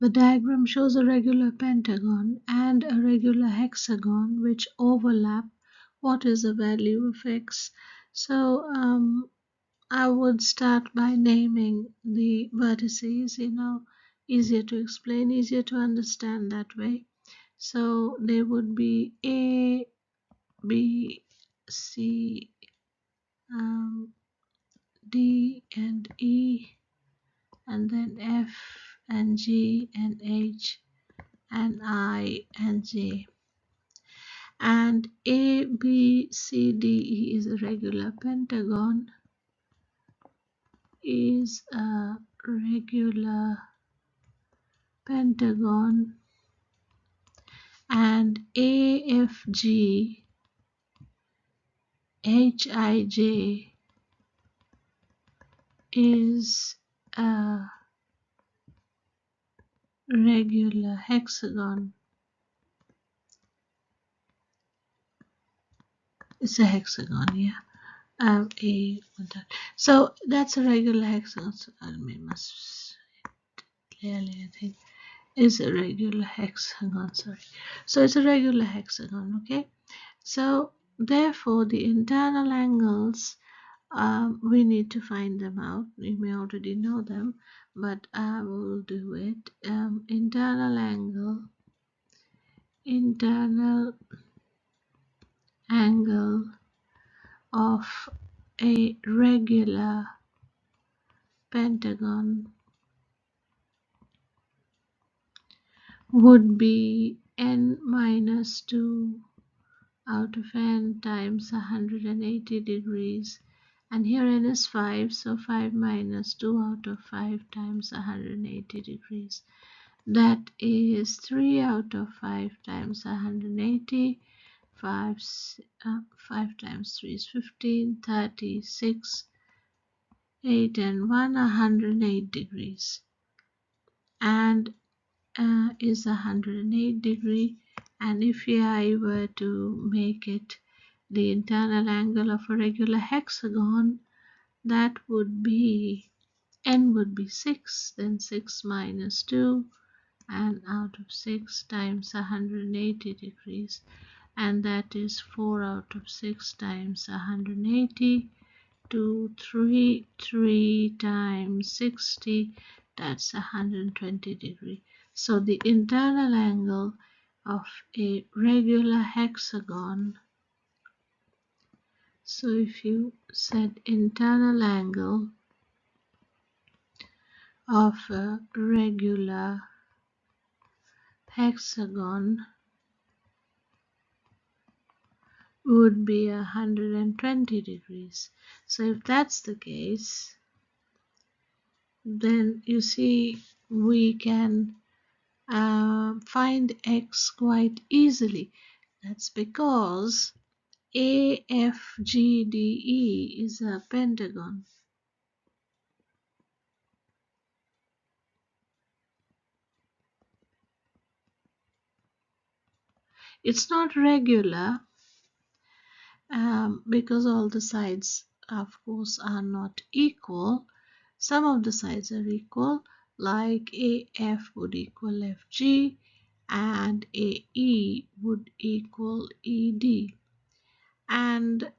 The diagram shows a regular pentagon and a regular hexagon which overlap. What is the value of x? So I would start by naming the vertices, easier to explain, easier to understand that way. So they would be A, B, C, D and E, and then F and G and H and I and J. And A, B, C, D, E is a regular pentagon, is a regular pentagon, and A, F, G, H, I, J is a regular hexagon. It's a hexagon, yeah. So that's a regular hexagon. So I must clearly, I think, is a regular hexagon. Sorry. So it's a regular hexagon. Okay. So therefore, the internal angles, we need to find them out. You may already know them, but I will do it. Internal angle of a regular pentagon would be n minus 2 out of n times 180 degrees, and here n is 5, so 5 minus 2 out of 5 times 180 degrees. That is 3 out of 5 times 180. 5 times 3 is 15, 36, 8 and 1, 108 degrees, and is 108 degree. And if I were to make it the internal angle of a regular hexagon, that would be, n would be 6, then 6 minus 2, and out of 6 times 180 degrees, and that is 4 out of 6 times 180, 2, 3 times 60, that's 120 degree. So the internal angle of a regular hexagon, so if you said internal angle of a regular hexagon would be 120 degrees. So if that's the case, then you see we can find x quite easily. That's because AFGDE is a pentagon. It's not regular because all the sides, of course, are not equal. Some of the sides are equal, like AF would equal FG and AE would equal ED.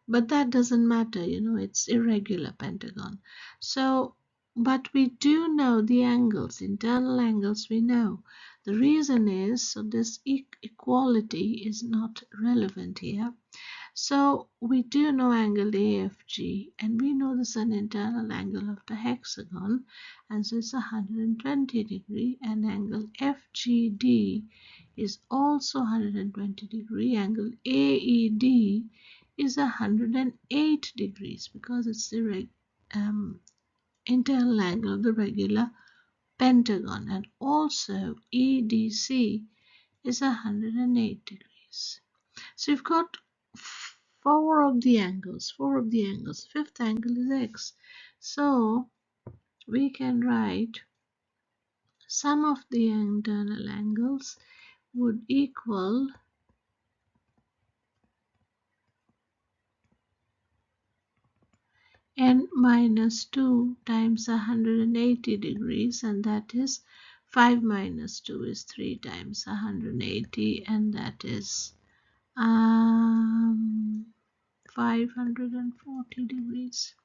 But that doesn't matter, it's irregular pentagon. So but we do know the angles, internal angles we know. The reason is, so this equality is not relevant here. So we do know angle AFG, and we know this is an internal angle of the hexagon, and so it's 120 degree, and angle FGD is also 120 degree. Angle AED is 108 degrees because it's the internal angle of the regular pentagon, and also EDC is 108 degrees. So you've got four of the angles. Fifth angle is x. So we can write sum of the internal angles would equal n minus 2 times 180 degrees, and that is 5 minus 2 is 3 times 180, and that is 540 degrees.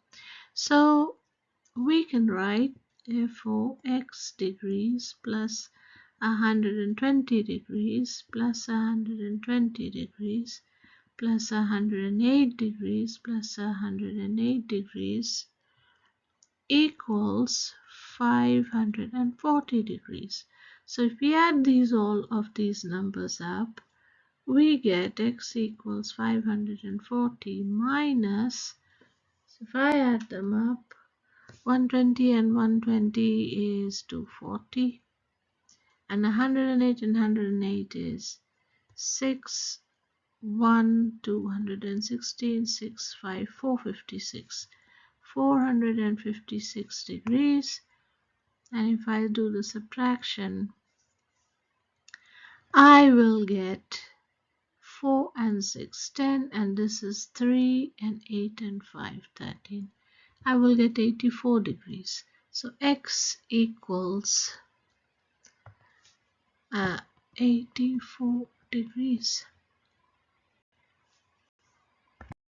So we can write therefore x degrees plus 120 degrees plus 120 degrees plus 108 degrees plus 108 degrees equals 540 degrees. So if we add all of these numbers up, we get x equals 540 minus, so if I add them up, 120 and 120 is 240, and 108 and 108 is 6, 1, 216, 6, 5, 456, 456 degrees. And if I do the subtraction, I will get 4 and 6, 10, and this is 3 and 8 and 5, 13. I will get 84 degrees. So x equals 84 degrees.